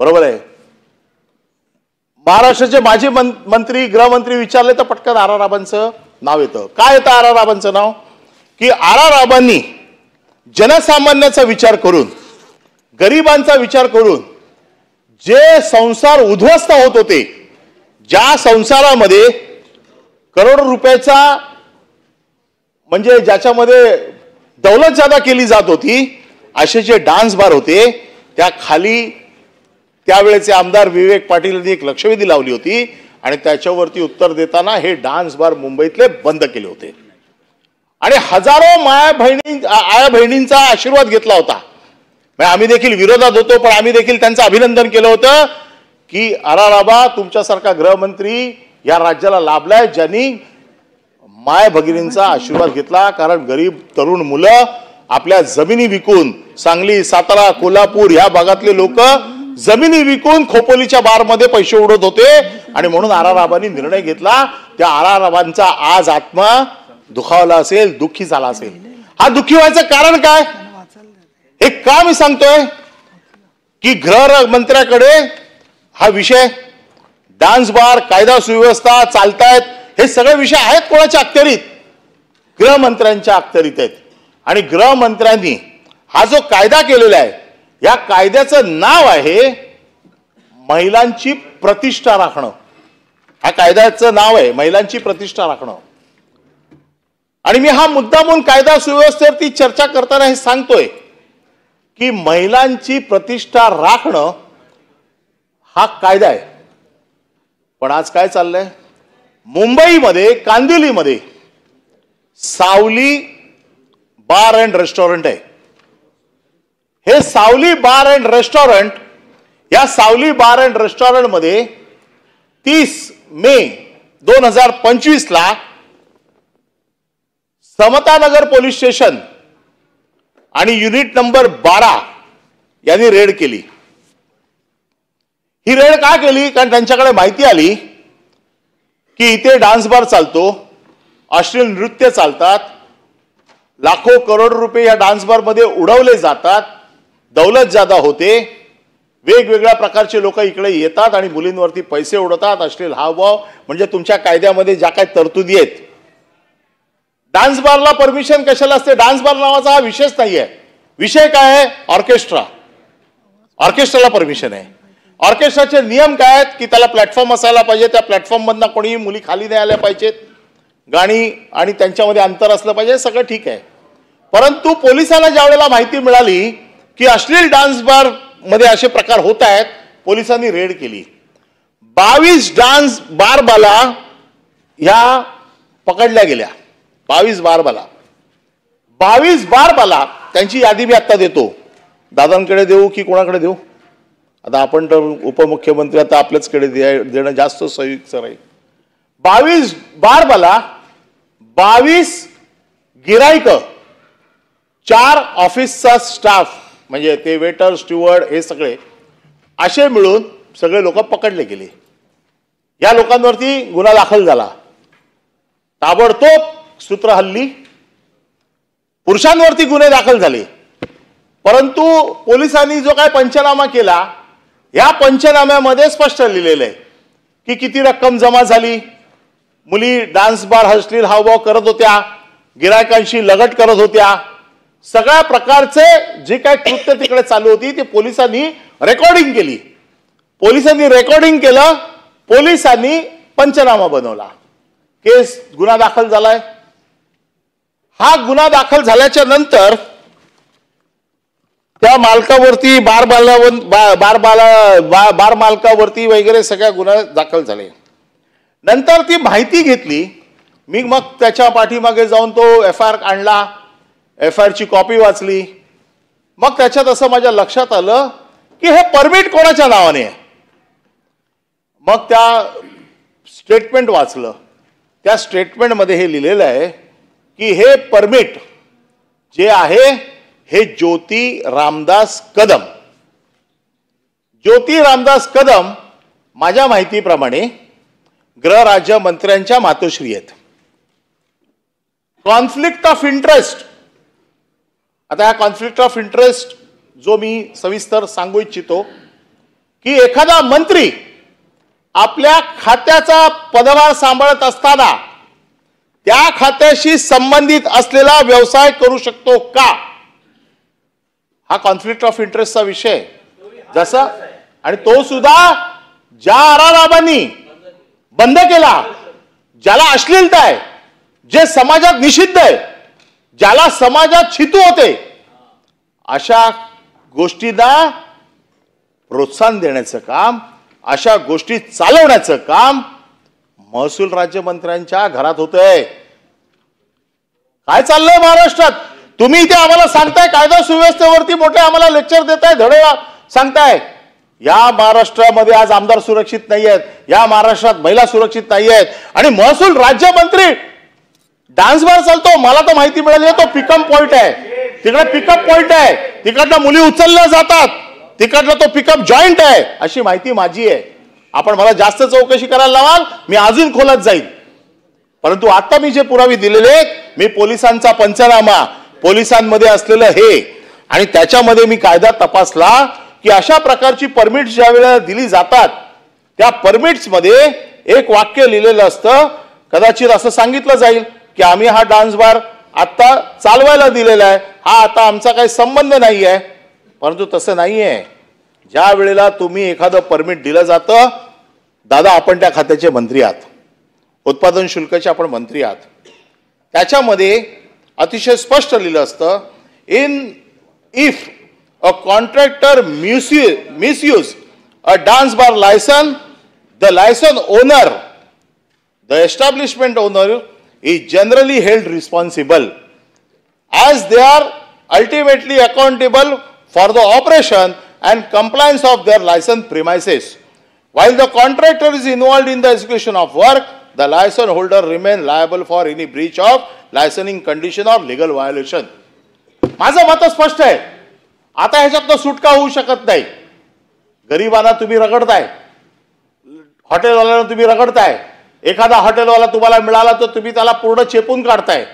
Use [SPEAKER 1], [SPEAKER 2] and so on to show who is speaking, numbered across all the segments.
[SPEAKER 1] बरोबर आहे. महाराष्ट्राचे माजी मंत्री गृहमंत्री विचारले तर पटकन आर आर राबांचं नाव येतं. काय येतं आर आर राबांचं नाव? की आर आर राबांनी जनसामान्याचा विचार करून, गरिबांचा विचार करून जे संसार उद्ध्वस्त होत होते, ज्या संसारामध्ये करोडो रुपयाचा म्हणजे ज्याच्यामध्ये दौलत ज्यादा केली जात होती, असे जे डान्स बार होते त्या खाली त्यावेळेचे आमदार विवेक पाटील यांनी एक लक्षवेधी लावली होती आणि त्याच्यावरती उत्तर देताना हे डान्स बार मुंबईतले बंद केले होते आणि हजारो आया बहिणींचा आशीर्वाद घेतला होता. आम्ही देखील विरोधात होतो, पण आम्ही देखील त्यांचं अभिनंदन केलं होतं की आर आर राबा तुमच्यासारखा गृहमंत्री या राज्याला लाभलाय, ज्यांनी माय भगिनींचा आशीर्वाद घेतला. कारण गरीब तरुण मुलं आपल्या जमिनी विकून, सांगली, सातारा, कोल्हापूर या भागातले लोक जमिनी विकून खोपोलीच्या बारमध्ये पैसे उडवत होते आणि म्हणून आर आर राबांनी निर्णय घेतला. त्या आर आर राबांचा आज आत्मा दुखावला असेल, दुःखी झाला असेल. हा दुःखी व्हायचं कारण काय हे का मी सांगतोय की गृहमंत्र्याकडे हा विषय डान्स बार, कायदा सुव्यवस्था चालतायत, हे सगळे विषय आहेत कोणाच्या अखत्यारीत? गृहमंत्र्यांच्या अखत्यारीत आहेत. आणि गृहमंत्र्यांनी हा जो कायदा केलेला आहे, या कायद्याचं नाव आहे महिलांची प्रतिष्ठा राखणं. हा कायद्याचं नाव आहे महिलांची प्रतिष्ठा राखणं. आणि मी हा मुद्दा म्हणून कायदा सुव्यवस्थेवरती चर्चा करताना हे सांगतोय की महिलांची प्रतिष्ठा राखणं हा कायदा आहे. पण आज काय चाललंय? मुंबईमध्ये कांदिवलीमध्ये सावली बार अँड रेस्टॉरंट आहे. हे सावली बार अँड रेस्टॉरंट, या सावली बार अँड रेस्टॉरंट मध्ये 30 मे 2025 ला समतानगर पोलीस स्टेशन आणि युनिट नंबर 12 यांनी रेड केली. ही रेड का केली? कारण त्यांच्याकडे माहिती आली की इथे डान्स बार चालतो, अश्लील नृत्य चालतात, लाखो करोड रुपये या डान्स बार मध्ये उडवले जातात, दौलत ज्यादा होते, वेगवेगळ्या प्रकारचे लोक इकडे येतात आणि मुलींवरती पैसे उडवतात, अश्लील हावभाव. म्हणजे तुमच्या कायद्यामध्ये ज्या काही तरतुदी आहेत, डान्स बारला परमिशन कशाला असते? डान्स बार नावाचा हा विषयच नाहीये. विषय काय आहे? ऑर्केस्ट्रा. ऑर्केस्ट्राला परमिशन आहे. ऑर्केस्ट्राचे नियम काय आहेत की त्याला प्लॅटफॉर्म असायला पाहिजे, त्या प्लॅटफॉर्म मधनं कोणीही मुली खाली नाही आल्या पाहिजेत, गाणी आणि त्यांच्यामध्ये अंतर असलं पाहिजे, सगळं ठीक आहे. परंतु पोलिसांना ज्या वेळेला माहिती मिळाली की अश्लील डान्स बार मध्ये असे प्रकार होत आहेत, पोलिसांनी रेड केली. 22 डान्स बारबाला ह्या पकडल्या गेल्या. 22 बारबाला त्यांची यादी मी आता देतो. दादांकडे देऊ की कोणाकडे देऊ? आता आपण तर उपमुख्यमंत्री, आता आपल्याचकडे देणं जास्त संयुक्त राहील. 22 बारबाला, 22 गिराईक, 4 ऑफिसचा स्टाफ म्हणजे ते वेटर, स्टुअर्ड, हे सगळे असे मिळून सगळे लोक पकडले गेले. या लोकांवरती गुन्हा दाखल झाला. ताबडतोब सूत्र हल्ली, पुरुषांवरती गुन्हे दाखल झाले. परंतु पोलिसांनी जो काय पंचनामा केला, या पंचनाम्यामध्ये स्पष्ट लिहिलेलं आहे की किती रक्कम जमा झाली, मुली डान्स बार अश्लील हावभाव करत होत्या, गिरायकांशी लगट करत होत्या, सगळ्या प्रकारचे जे काय कृत्य तिकडे चालू होती ते पोलिसांनी रेकॉर्डिंग केली. पोलिसांनी रेकॉर्डिंग केलं, पोलिसांनी पंचनामा बनवला, केस गुन्हा दाखल झालाय. हा गुन्हा दाखल झाल्याच्या नंतर त्या मालकावरती बार मालकावरती वगैरे सगळ्या गुन्हा दाखल झाले. नंतर ती माहिती घेतली मी, मग त्याच्या पाठीमागे जाऊन तो FIR आणला, FIR ची कॉपी वाचली. मग त्याच्यात असं माझ्या लक्षात आलं की हे परमिट कोणाच्या नावाने आहे. मग त्या स्टेटमेंट वाचलं. त्या स्टेटमेंटमध्ये हे लिहिलेलं आहे की हे परमिट जे आहे हे ज्योती रामदास कदम. ज्योती रामदास कदम माझ्या माहितीप्रमाणे गृह राज्यमंत्र्यांच्या मातोश्री आहेत. कॉन्फ्लिक्ट ऑफ इंटरेस्ट, आता हा कॉन्फ्लिक्ट ऑफ इंटरेस्ट जो मी सविस्तर सांगू इच्छितो की एखादा मंत्री आपल्या खात्याचा पदभार सांभाळत असताना त्या खात्याशी संबंधित असलेला व्यवसाय करू शकतो का? हा कॉन्फ्लिक्ट ऑफ इंटरेस्टचा विषय जसा, आणि तो सुद्धा ज्या आराराबांनी बंद केला, ज्याला अश्लीलता आहे, जे समाजात निषिद्ध आहे, ज्याला समाजात छितू होते, अशा गोष्टींना प्रोत्साहन देण्याचं काम, अशा गोष्टी चालवण्याचं काम महसूल राज्यमंत्र्यांच्या घरात होतंय. काय चाललंय महाराष्ट्रात? तुम्ही इथे आम्हाला सांगताय कायदा सुव्यवस्थेवरती मोठे आम्हाला लेक्चर देताय, धडे सांगताय. या महाराष्ट्रामध्ये आज आमदार सुरक्षित नाही आहेत, या महाराष्ट्रात महिला सुरक्षित नाही आहेत, आणि महसूल राज्यमंत्री डान्स बार चालतो. मला तर माहिती मिळाली तो पिकअप पॉइंट आहे, तिकडे पिकअप पॉइंट आहे, तिकडनं मुली उचलल्या जातात, तिकडनं तो पिकअप जॉईंट आहे, अशी माहिती माझी आहे. आपण मला जास्त चौकशी करायला लावाल, मी अजून खोलात जाईल. परंतु आता मी जे पुरावे दिलेले आहेत, मी पोलिसांचा पंचनामा, पोलिसांमध्ये असलेलं हे, आणि त्याच्यामध्ये मी कायदा तपासला की अशा प्रकारची परमिट ज्या वेळेला दिली जातात त्या परमिट्स मध्ये एक वाक्य लिहिलेलं असतं. कदाचित असं सांगितलं जाईल की आम्ही हा डान्स बार आता चालवायला दिलेला आहे, हा आता आमचा काही संबंध नाही आहे. परंतु तसं नाही आहे. ज्या वेळेला तुम्ही एखादं परमिट दिलं जातं, दादा आपण त्या खात्याचे मंत्री आहात, उत्पादन शुल्काचे आपण मंत्री आहात, त्याच्यामध्ये अतिशय स्पष्ट लिहिलं असतं, if a contractor misuse a dance bar license, the license owner, the establishment owner is generally held responsible as they are ultimately accountable for the operation and compliance of their license premises. While the contractor is involved in the execution of work, the license holder remains liable for any breach of licensing condition or legal violation. माझं मत स्पष्ट आहे. आता ह्याच्यातनं सुटका होऊ शकत नाही. गरिबांना तुम्ही रगडताय, हॉटेलवाल्यांना तुम्ही रगडताय, एखादा हॉटेलवाला तुम्हाला मिळाला तर तुम्ही त्याला पूर्ण चेपून काढताय.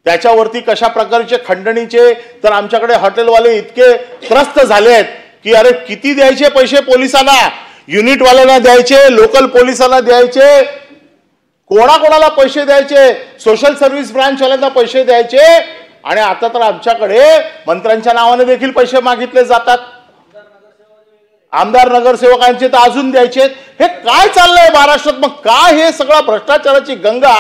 [SPEAKER 1] त्याच्यावरती कशा प्रकारचे खंडणीचे, तर आमच्याकडे हॉटेलवाले इतके त्रस्त झाले आहेत की अरे किती द्यायचे पैसे पोलिसांना, युनिटवाल्यांना द्यायचे, लोकल पोलिसांना द्यायचे, कोणाकोणाला पैसे द्यायचे, सोशल सर्व्हिस ब्रांचवाल्यांना पैसे द्यायचे, आणि आता तर आमच्याकडे मंत्र्यांच्या नावाने देखील पैसे मागितले जातात. आमदार नगरसेवकांचे तर अजून द्यायचे. हे काय चाललंय महाराष्ट्रात? मग काय हे सगळं भ्रष्टाचाराची गंगा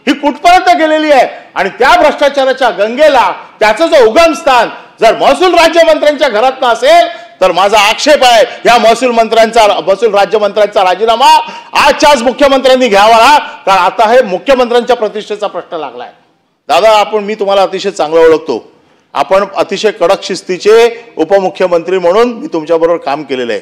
[SPEAKER 1] ही कुठपर्यंत गेलेली आहे? आणि त्या भ्रष्टाचाराच्या गंगेला त्याचं जो उगम स्थान जर महसूल राज्यमंत्र्यांच्या घरात असेल तर माझा आक्षेप आहे या महसूल राज्यमंत्र्यांचा राजीनामा आजच्या आज मुख्यमंत्र्यांनी घ्यावा. कारण आता हे मुख्यमंत्र्यांच्या प्रतिष्ठेचा प्रश्न लागलाय. दादा मी तुम्हाला अतिशय चांगलं ओळखतो. आपण अतिशय कडक शिस्तीचे उपमुख्यमंत्री म्हणून मी तुमच्याबरोबर काम केलेलं आहे.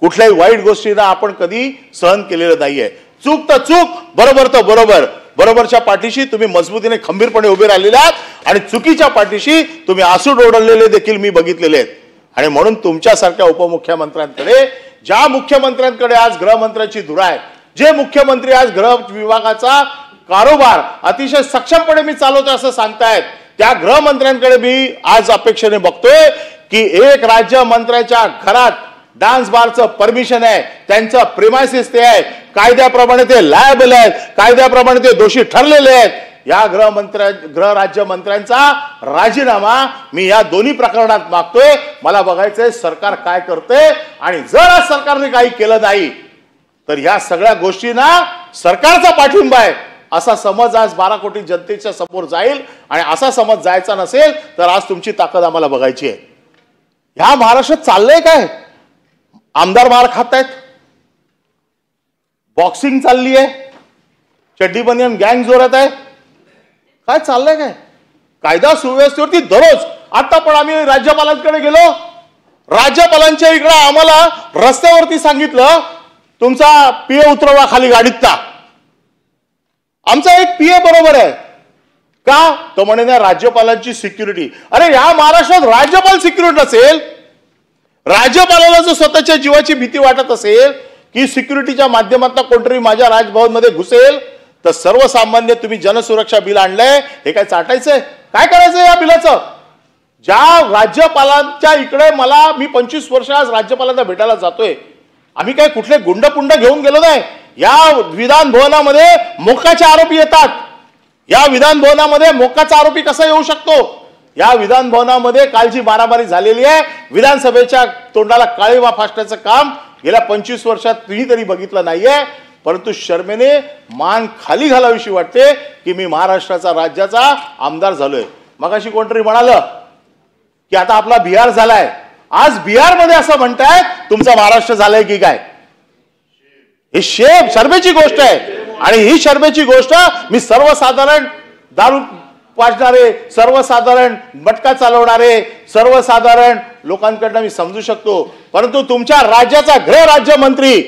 [SPEAKER 1] कुठल्याही वाईट गोष्टींना आपण कधी सहन केलेलं नाहीये. चूक तर चूक, बरोबर तर बरोबर, बरोबरच्या पाठीशी तुम्ही मजबूतीने खंबीरपणे उभे राहिलेले आहात, आणि चुकीच्या पाठीशी तुम्ही आसूड ओढलेले देखील मी बघितलेले आहेत. आणि म्हणून तुमच्यासारख्या उपमुख्यमंत्र्यांकडे, ज्या मुख्यमंत्र्यांकडे आज गृहमंत्र्यांची धुरा आहे, जे मुख्यमंत्री आज गृह विभागाचा कारोबार अतिशय सक्षमपणे मी चालवतोय असं सांगतायत, त्या गृहमंत्र्यांकडे मी आज अपेक्षेने बघतोय की एक राज्यमंत्र्याच्या घरात डान्स बारचं परमिशन आहे, त्यांचं प्रिमायसिस ते आहे, कायद्याप्रमाणे ते लायबल आहेत, कायद्याप्रमाणे ते दोषी ठरलेले आहेत. या गृह राज्यमंत्र्यांचा राजीनामा मी या दोन्ही प्रकरणात मागतोय. मला बघायचंय सरकार काय करते, आणि जर आज सरकारने काही केलं नाही तर या सगळ्या गोष्टींना सरकारचा पाठिंबा आहे असा समज आज 12 कोटी जनतेच्या समोर जाईल. आणि असा समज जायचा नसेल तर आज तुमची ताकद आम्हाला बघायची आहे. ह्या महाराष्ट्रात चाललंय काय? आमदार मार खात आहेत, बॉक्सिंग चालली आहे, चड्डी बनियन गँग जोरात आहे. काय चाललंय काय? कायदा सुव्यवस्थेवरती दररोज, आता पण आम्ही राज्यपालांकडे गेलो, राज्यपालांच्या इकडे आम्हाला रस्त्यावरती सांगितलं तुमचा पीए उतरवा खाली गाडीतला. आमचा एक पीए बरोबर आहे का? तो म्हणे ना राज्यपालांची सिक्युरिटी. अरे या महाराष्ट्रात राज्यपाल सिक्युरिटी नसेल, राज्यपालाला जर स्वतःच्या जीवाची भीती वाटत असेल की सिक्युरिटीच्या माध्यमातून कोणतरी माझ्या राजभवन मध्ये घुसेल, तर सर्वसामान्य तुम्ही जनसुरक्षा बिल आणलंय, हे काय चाटायचंय? काय करायचं या बिलाचं? ज्या राज्यपालांच्या इकडे मी 25 वर्ष आज राज्यपालांना भेटायला जातोय, आम्ही काय कुठले गुंडपुंड घेऊन गेलो नाही. या विधान भवनामध्ये मोक्काचे आरोपी येतात. या विधान भवनामध्ये मोक्काचा आरोपी कसा येऊ शकतो? या विधान भवनामध्ये काल जी मारामारी झालेली आहे, विधानसभेच्या तोंडाला काळीमा फासण्याचं काम गेल्या 25 वर्षात तुम्ही तरी बघितलं नाहीये. परंतु शर्मेने मान खाली घालावीशी वाटते की मी महाराष्ट्राचा राज्याचा आमदार झालोय. मगाशी कोणतरी म्हणालं की आता आपला बिहार झालाय. आज बिहार मध्ये असं म्हणताय तुमचा महाराष्ट्र झालाय की काय? ही शर्मेची गोष्ट आहे. आणि ही शर्मेची गोष्ट मी सर्वसाधारण दारू पाजणारे, सर्वसाधारण मटका चालवणारे, सर्वसाधारण लोकांकडनं मी समजू शकतो. परंतु तुमच्या राज्याचा गृहराज्यमंत्री,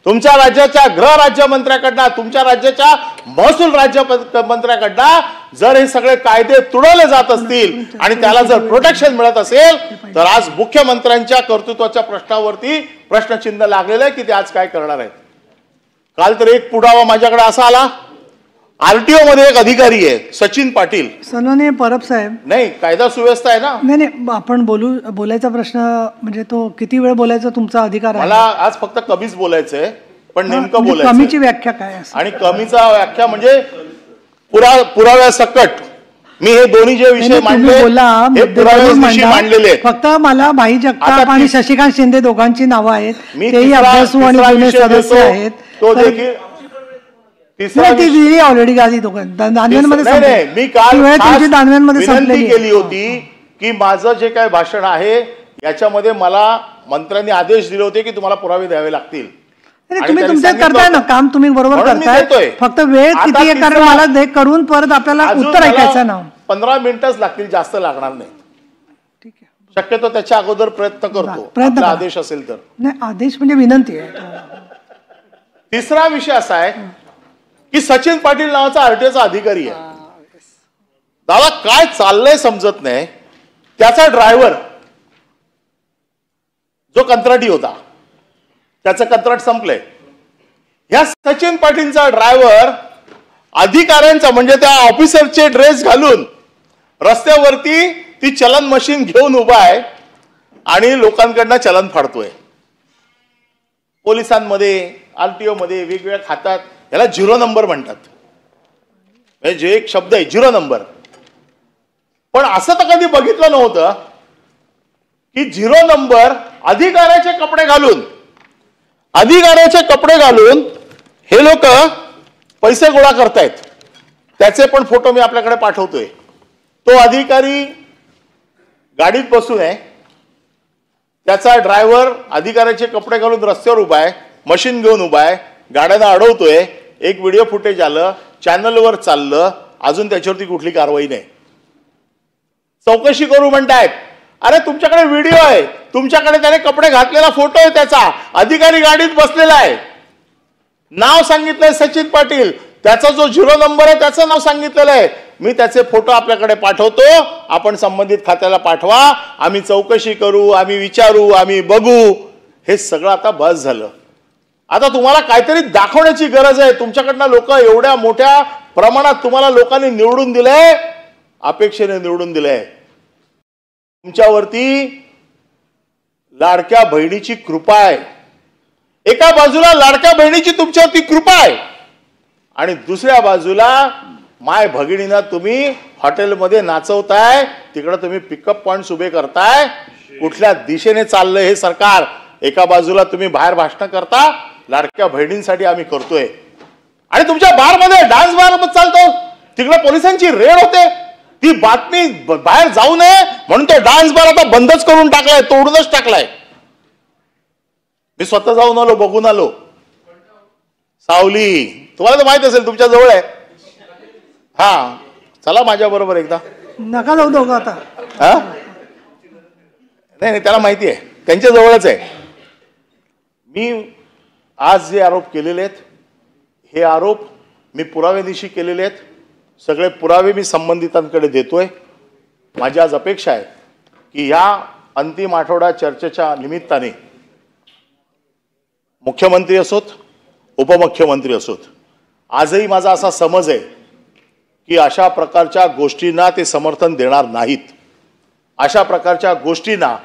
[SPEAKER 1] तुमच्या राज्याच्या गृहराज्यमंत्र्याकडनं, तुमच्या राज्याच्या महसूल राज्यमंत्र्याकडनं जर हे सगळे कायदे तुडवले जात असतील आणि त्याला जर प्रोटेक्शन मिळत असेल तर आज मुख्यमंत्र्यांच्या कर्तृत्वाच्या प्रश्नावरती प्रश्नचिन्ह लागलेलं आहे की ते आज काय करणार आहेत. काल तर एक पुरावा माझ्याकडे असा आला, आरटीओ मध्ये एक अधिकारी आहे सचिन पाटील.
[SPEAKER 2] सन्माननीय परब साहेब,
[SPEAKER 1] नाही कायदा सुव्यवस्था आहे ना.
[SPEAKER 2] नाही आपण बोलायचा प्रश्न म्हणजे तो किती वेळ बोलायचा तुमचा अधिकार आहे.
[SPEAKER 1] मला आज फक्त कमीच बोलायचंय, पण नेमकं बोलायचं.
[SPEAKER 2] कमीची व्याख्या काय?
[SPEAKER 1] आणि कमीचा व्याख्या म्हणजे पुराव्या सकट मी हे दोन्ही जे विषय मांडले हे पुराव्याविषयी मांडलेले.
[SPEAKER 2] फक्त मला भाई जगताप आणि शशिकांत शिंदे दोघांची नावं आहेत, तेही अभ्यासू आणि जुने सदस्य आहेत.
[SPEAKER 1] तो देखील
[SPEAKER 2] ऑलरेडी गादी दानव्यांमध्ये
[SPEAKER 1] मी काल विनंती केली होती की माझं जे काय भाषण आहे याच्यामध्ये मला मंत्र्यांनी आदेश दिले होते की तुम्हाला पुरावे द्यावे लागतील.
[SPEAKER 2] तुम्ही तुमचं करताय ना काम, तुम्ही बरोबर करताय. फक्त वेळ किती आहे कारण मला करून परत आपल्याला उत्तर ऐकायचं ना. 15
[SPEAKER 1] मिनिटच लागतील, जास्त लागणार नाही.
[SPEAKER 2] ठीक आहे,
[SPEAKER 1] शक्यतो त्याच्या अगोदर प्रयत्न करतो आदेश असेल तर.
[SPEAKER 2] नाही आदेश म्हणजे विनंती आहे.
[SPEAKER 1] तिसरा विषय असा आहे की सचिन पाटील नावाचा आरटीओचा अधिकारी आहे. दादा काय चाललंय समजत नाही. त्याचा ड्रायव्हर जो कंत्राटी होता त्याचं कंत्राट संपलंय. ह्या सचिन पाटीलचा ड्रायव्हर अधिकाऱ्यांचा म्हणजे त्या ऑफिसरचे ड्रेस घालून रस्त्यावरती ती चलन मशीन घेऊन उभा आहे आणि लोकांकडनं चलन फाडतोय. पोलिसांमध्ये, आरटीओ मध्ये वेगवेगळ्या खात्यात याला 0 नंबर म्हणतात. जे एक शब्द आहे 0 नंबर. पण असं तर कधी बघितलं नव्हतं की 0 नंबर अधिकाऱ्याचे कपडे घालून हे लोक पैसे गोळा करतायत. त्याचे पण फोटो मी आपल्याकडे पाठवतोय. तो अधिकारी गाडीत बसून आहे, त्याचा ड्रायव्हर अधिकाऱ्याचे कपडे घालून रस्त्यावर उभा आहे, मशीन घेऊन उभा आहे, गाड्यांना अडवतोय. एक व्हिडिओ फुटेज आलं, चॅनलवर चाललं, अजून त्याच्यावरती कुठली कारवाई नाही. चौकशी करू म्हणतायत. अरे तुमच्याकडे व्हिडिओ आहे, तुमच्याकडे त्याने कपडे घातलेला फोटो आहे, त्याचा अधिकारी गाडीत बसलेला आहे, नाव सांगितलंय सचिन पाटील, त्याचा जो 0 नंबर आहे त्याचं नाव सांगितलेलं आहे. मी त्याचे फोटो आपल्याकडे पाठवतो, आपण संबंधित खात्याला पाठवा, आम्ही चौकशी करू, आम्ही विचारू, आम्ही बघू. हे सगळं आता बस झालं. आता तुम्हाला काहीतरी दाखवण्याची गरज आहे. तुमच्याकडनं लोक एवढ्या मोठ्या प्रमाणात तुम्हाला लोकांनी निवडून दिलंय, अपेक्षेने निवडून दिलंय. तुमच्यावरती लाडक्या बहिणीची कृपा आहे. एका बाजूला लाडक्या बहिणीची तुमच्यावरती कृपा आहे आणि दुसऱ्या बाजूला माय भगिनींना तुम्ही हॉटेलमध्ये नाचवताय, तिकडे तुम्ही पिकअप पॉइंट्स उभे करताय. कुठल्या दिशेने चाललंय हे सरकार? एका बाजूला तुम्ही बाहेर भाषण करता, लाडक्या बहिणींसाठी आम्ही करतोय, आणि तुमच्या बारमध्ये डान्स बार चालतो, तिकडे पोलिसांची रेड होते. ती बातमी बाहेर जाऊ नये म्हणून तो डान्स बार आता बंदच करून टाकलाय, तोडूनच टाकलाय. मी स्वतः जाऊन आलो, बघून आलो. सावली तुम्हाला तर माहित असेल, तुमच्या जवळ आहे. हा चला माझ्या बरोबर एकदा.
[SPEAKER 2] नका जाऊ दोघं आता.
[SPEAKER 1] हा नाही, त्याला माहिती आहे, त्यांच्या जवळच आहे. मी आज जे आरोप केलेले आहेत हे आरोप मी पुराव्यानिशी केलेले आहेत. सगळे पुरावे मी संबंधितांकडे देतोय. माझी आज अपेक्षा आहे की या अंतिम आठवडा चर्चेच्या निमित्ताने मुख्यमंत्री असोत, उपमुख्यमंत्री असोत, आजही माझा असा समज आहे की अशा प्रकारच्या गोष्टींना ते समर्थन देणार नाहीत, अशा प्रकारच्या गोष्टींना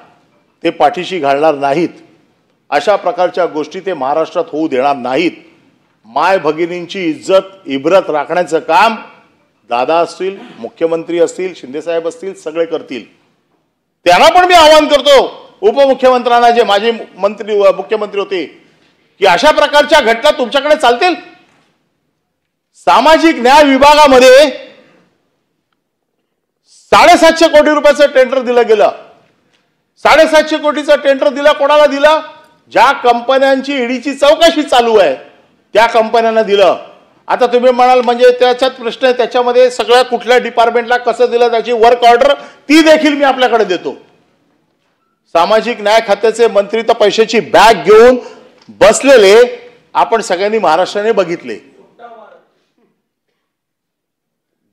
[SPEAKER 1] ते पाठीशी घालणार नाहीत. अशा प्रकारच्या गोष्टी ते महाराष्ट्रात होऊ देणार नाहीत. माय भगिनींची इज्जत इब्रत राखण्याचं काम दादा असतील, मुख्यमंत्री असतील, शिंदेसाहेब असतील, सगळे करतील. त्यांना पण मी आवाहन करतो, उपमुख्यमंत्र्यांना, जे माजी मंत्री मुख्यमंत्री होते, की अशा प्रकारच्या घटना तुमच्याकडे चालतील. सामाजिक न्याय विभागामध्ये 750 कोटी रुपयाचं टेंडर दिलं गेलं. 750 कोटीचं टेंडर दिलं. कोणाला दिलं? ज्या कंपन्यांची ईडीची चौकशी चालू आहे त्या कंपन्यांना दिलं. आता तुम्ही म्हणाल म्हणजे त्याच्यात प्रश्न आहे, त्याच्यामध्ये सगळ्या कुठल्या डिपार्टमेंटला कसं दिलं त्याची वर्क ऑर्डर ती देखील मी आपल्याकडे देतो. सामाजिक न्याय खात्याचे मंत्री तर पैशाची बॅग घेऊन बसलेले आपण सगळ्यांनी महाराष्ट्राने बघितले.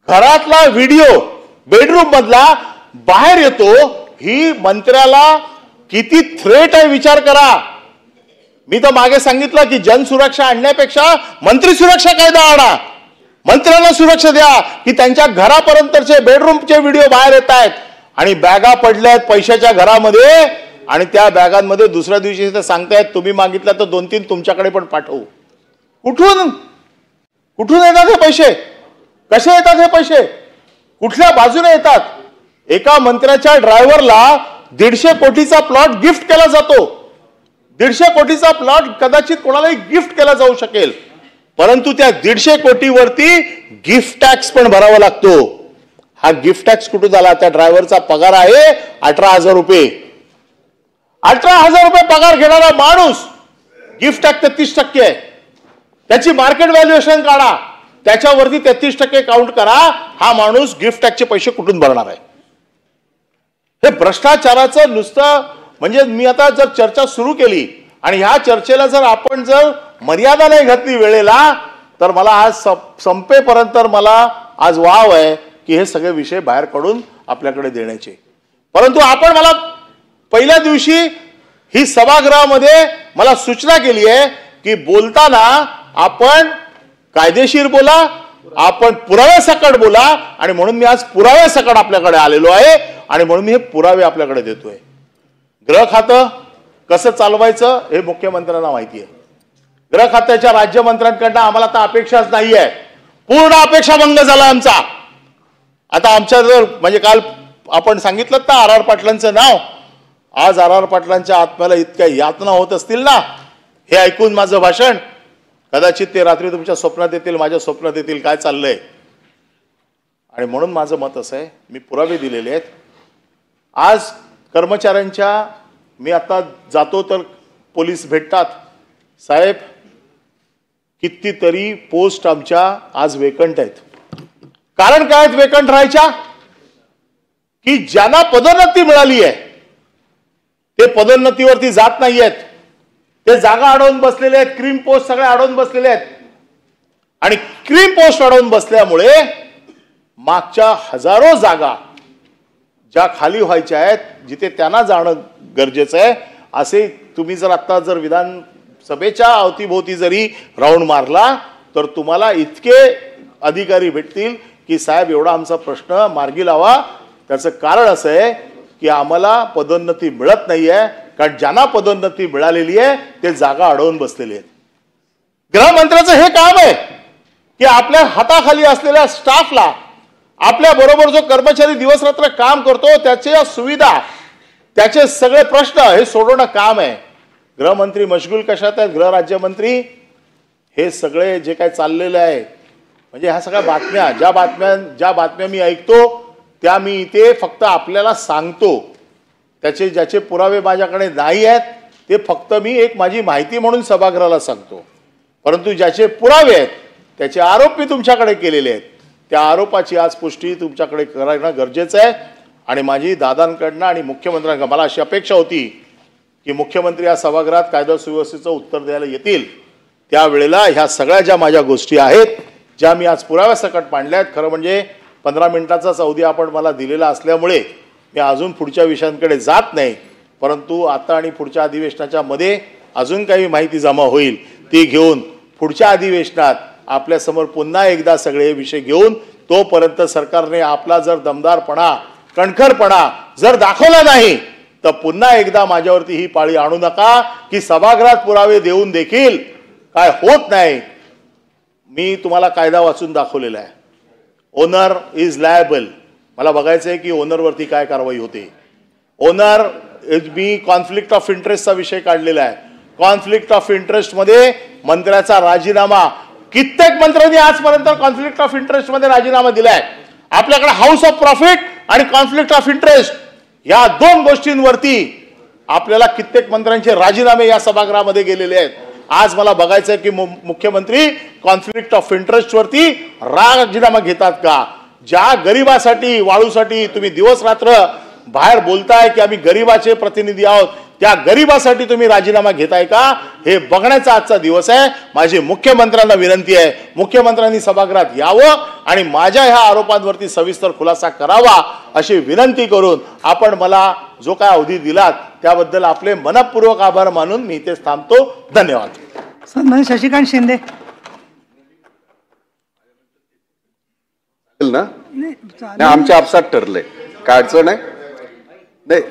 [SPEAKER 1] घरातला व्हिडिओ बेडरूम मधला बाहेर येतो, ही मंत्र्याला किती थ्रेट आहे विचार करा. मी तर मागे सांगितलं की जनसुरक्षा आणण्यापेक्षा मंत्री सुरक्षा कायदा आणा. मंत्र्यांना सुरक्षा द्या की त्यांच्या घरापर्यंतचे बेडरूमचे व्हिडिओ बाहेर येत आहेत आणि बॅगा पडल्यात पैशाच्या घरामध्ये आणि त्या बॅगांमध्ये दुसऱ्या दिवशी ते सांगतायत तुम्ही मागितलं तर 2-3 तुमच्याकडे पण पाठवू. कुठून येतात हे पैसे? कसे येतात हे पैसे? कुठल्या बाजूने येतात? एका मंत्र्याच्या ड्रायव्हरला 150 कोटीचा प्लॉट गिफ्ट केला जातो. 150 कोटीचा प्लॉट कदाचित कोणालाही गिफ्ट केला जाऊ शकेल, परंतु त्या 150 कोटीवरती गिफ्ट टॅक्स पण भरावा लागतो. हा गिफ्ट टॅक्स कुठून झाला? त्या ड्रायव्हरचा पगार आहे 18,000 रुपये. 18,000 रुपये पगार घेणारा माणूस गिफ्ट टॅक्स 33% आहे. त्याची मार्केट व्हॅल्युएशन काढा, त्याच्यावरती 33% काउंट करा. हा माणूस गिफ्ट टॅक्सचे पैसे कुठून भरणार आहे? हे भ्रष्टाचाराचं नुसतं म्हणजे मी आता जर चर्चा सुरू केली आणि ह्या चर्चेला जर आपण जर मर्यादा नाही घातली वेळेला, तर मला आज संपेपर्यंत मला आज वाव आहे की हे सगळे विषय बाहेर काढून आपल्याकडे देण्याचे. परंतु आपण मला पहिल्या दिवशी ही सभागृहामध्ये मला सूचना केली आहे की बोलताना आपण कायदेशीर बोला, आपण पुराव्यासकट बोला, आणि म्हणून मी आज पुराव्यासकट आपल्याकडे आलेलो आहे आणि म्हणून मी हे पुरावे आपल्याकडे देतोय. गृह खातं कसं चालवायचं हे मुख्यमंत्र्यांना माहिती आहे. गृह खात्याच्या राज्यमंत्र्यांकडनं आम्हाला तर अपेक्षाच नाहीये. पूर्ण अपेक्षाभंग झाला आमचा. आता आमच्या जर म्हणजे काल आपण सांगितलं ना आर पाटलांचं नाव, आज आर पाटलांच्या आत्म्याला इतक्या यातना होत असतील ना हे ऐकून माझं भाषण, कदाचित ते रात्री तुमच्या स्वप्नात येतील, माझ्या स्वप्नात येतील काय चाललंय. आणि म्हणून माझं मत असं आहे, मी पुरावे दिलेले आहेत. आज कर्मचाऱ्यांच्या मी आता जातो तर पोलीस भेटतात, साहेब कितीतरी पोस्ट आमच्या आज वेकंट आहेत. कारण काय आहेत वेकंट राहायच्या? की ज्यांना पदोन्नती मिळाली आहे ते पदोन्नतीवरती जात नाही आहेत. ते जागा अडवून बसलेले आहेत, क्रीम पोस्ट सगळे अडवून बसलेले आहेत. आणि क्रीम पोस्ट अडवून बसल्यामुळे मागच्या हजारो जागा ज्या खाली व्हायच्या आहेत, जिथे त्यांना जाणं गरजेचं आहे, असे तुम्ही जर आता जर विधानसभेच्या अवतीभोवती जरी राऊंड मारला तर तुम्हाला इतके अधिकारी भेटतील की साहेब एवढा आमचा प्रश्न मार्गी लावा. त्याचं कारण असं आहे की आम्हाला पदोन्नती मिळत नाहीये, कारण ज्यांना पदोन्नती मिळालेली आहे ते जागा अडवून बसलेले आहेत. गृहमंत्र्याचं हे काम आहे की आपल्या हाताखाली असलेल्या स्टाफला, आपल्या बरोबर जो कर्मचारी दिवस रात्र काम करतो त्याच्या सुविधा, त्याचे सगळे प्रश्न हे सोडवणं काम आहे. गृहमंत्री मशगूल कशात आहेत? गृह राज्यमंत्री हे सगळे जे काय चाललेलं आहे म्हणजे ह्या सगळ्या बातम्या, ज्या बातम्या मी ऐकतो त्या मी इथे फक्त आपल्याला सांगतो. त्याचे ज्याचे पुरावे माझ्याकडे नाही आहेत ते फक्त मी एक माझी माहिती म्हणून सभागृहाला सांगतो. परंतु ज्याचे पुरावे आहेत त्याचे आरोप मी तुमच्याकडे केलेले आहेत. त्या आरोपाची आज पुष्टी तुमच्याकडे करणं गरजेचं आहे. आणि माझी दादांकडनं आणि मुख्यमंत्र्यांकडनं मला अशी अपेक्षा होती की मुख्यमंत्री या सभागृहात कायदा सुव्यवस्थेचं उत्तर द्यायला येतील. त्यावेळेला ह्या सगळ्या ज्या माझ्या गोष्टी आहेत ज्या मी आज पुराव्यासकट मांडल्या आहेत, खरं म्हणजे 15 मिनिटाचाच अवधी आपण मला दिलेला असल्यामुळे मी अजून पुढच्या विषयांकडे जात नाही. परंतु आता आणि पुढच्या अधिवेशनाच्या मध्ये अजून काही माहिती जमा होईल ती घेऊन पुढच्या अधिवेशनात आपल्यासमोर पुन्हा एकदा सगळे विषय घेऊन, तोपर्यंत सरकारने आपला जर दमदारपणा, कणखरपणा जर दाखवला नाही तर पुन्हा एकदा माझ्यावरती ही पाळी आणू नका की सभागृहात पुरावे देऊन देखील काय होत नाही. मी तुम्हाला कायदा वाचून दाखवलेला आहे. Owner is liable. मला बघायचं आहे की ओनरवरती काय कारवाई होते. ओनर मी कॉन्फ्लिक्ट ऑफ इंटरेस्टचा विषय काढलेला आहे. कॉन्फ्लिक्ट ऑफ इंटरेस्ट मध्ये मंत्र्याचा राजीनामा, कित्येक मंत्र्यांनी आजपर्यंत कॉन्फ्लिक्ट ऑफ इंटरेस्ट मध्ये राजीनामा दिलाय. आपल्याकडे हाऊस ऑफ प्रॉफिट आणि कॉन्फ्लिक्ट ऑफ इंटरेस्ट या दोन गोष्टींवरती आपल्याला कित्येक मंत्र्यांचे राजीनामे या सभागृहामध्ये गेलेले आहेत. आज मला बघायचं आहे की मुख्यमंत्री कॉन्फ्लिक्ट ऑफ इंटरेस्ट वरती राजीनामा घेतात का. ज्या गरिबासाठी वाळूसाठी तुम्ही दिवस रात्र बाहेर बोलताय की आम्ही गरिबाचे प्रतिनिधी आहोत, त्या गरिबासाठी तुम्ही राजीनामा घेताय का हे बघण्याचा आजचा दिवस आहे. माझी मुख्यमंत्र्यांना विनंती आहे, मुख्यमंत्र्यांनी सभागृहात यावं आणि माझ्या ह्या आरोपांवरती सविस्तर खुलासा करावा अशी विनंती करून आपण मला जो काय अवधी दिलात त्याबद्दल आपले मनपूर्वक आभार मानून मी इथे थांबतो. धन्यवाद.
[SPEAKER 2] सन्माननीय शशिकांत शिंदे.
[SPEAKER 3] ना आमच्या आपसात ठरलंय काय अडचण आहे नाही.